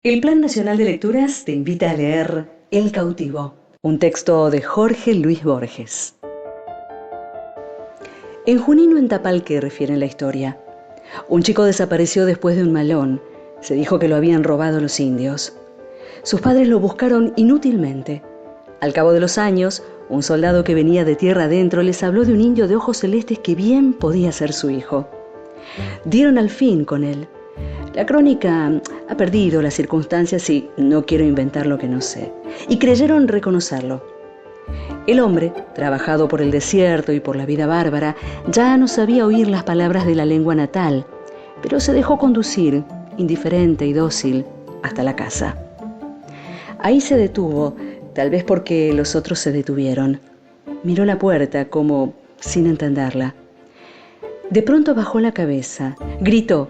El Plan Nacional de Lecturas te invita a leer El cautivo, un texto de Jorge Luis Borges. En Junín o en Tapalqué refieren la historia. Un chico desapareció después de un malón. Se dijo que lo habían robado los indios. Sus padres lo buscaron inútilmente. Al cabo de los años, un soldado que venía de tierra adentro les habló de un indio de ojos celestes que bien podía ser su hijo. Dieron al fin con él. La crónica ha perdido las circunstancias y no quiero inventar lo que no sé. Y creyeron reconocerlo. El hombre, trabajado por el desierto y por la vida bárbara, ya no sabía oír las palabras de la lengua natal, pero se dejó conducir, indiferente y dócil, hasta la casa. Ahí se detuvo, tal vez porque los otros se detuvieron. Miró la puerta como sin entenderla. De pronto bajó la cabeza, gritó.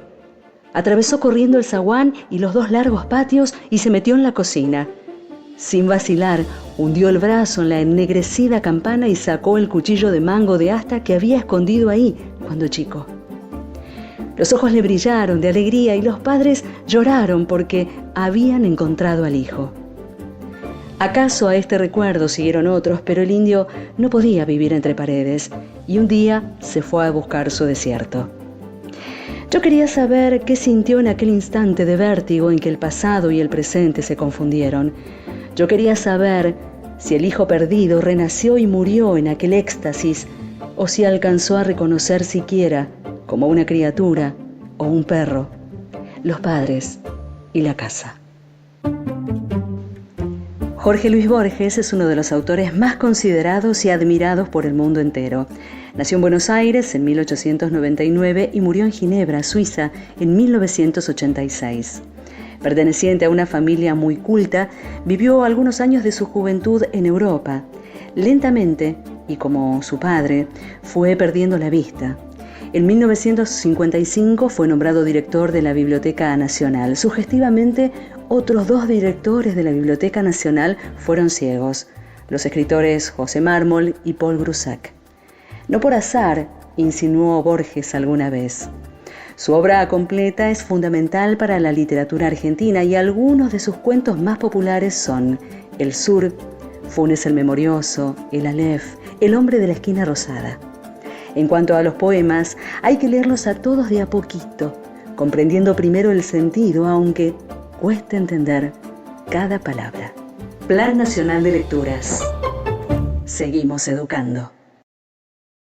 Atravesó corriendo el zaguán y los dos largos patios y se metió en la cocina. Sin vacilar, hundió el brazo en la ennegrecida campana y sacó el cuchillo de mango de asta que había escondido ahí cuando chico. Los ojos le brillaron de alegría y los padres lloraron porque habían encontrado al hijo. Acaso a este recuerdo siguieron otros, pero el indio no podía vivir entre paredes y un día se fue a buscar su desierto. Yo quería saber qué sintió en aquel instante de vértigo en que el pasado y el presente se confundieron. Yo quería saber si el hijo perdido renació y murió en aquel éxtasis, o si alcanzó a reconocer siquiera, como una criatura o un perro, los padres y la casa. Jorge Luis Borges es uno de los autores más considerados y admirados por el mundo entero. Nació en Buenos Aires en 1899 y murió en Ginebra, Suiza, en 1986. Perteneciente a una familia muy culta, vivió algunos años de su juventud en Europa. Lentamente, y como su padre, fue perdiendo la vista. En 1955 fue nombrado director de la Biblioteca Nacional. Sugestivamente, otros dos directores de la Biblioteca Nacional fueron ciegos, los escritores José Mármol y Paul Grusac. No por azar, insinuó Borges alguna vez. Su obra completa es fundamental para la literatura argentina y algunos de sus cuentos más populares son El Sur, Funes el Memorioso, El Aleph, El Hombre de la Esquina Rosada. En cuanto a los poemas, hay que leerlos a todos de a poquito, comprendiendo primero el sentido, aunque cueste entender cada palabra. Plan Nacional de Lecturas. Seguimos educando.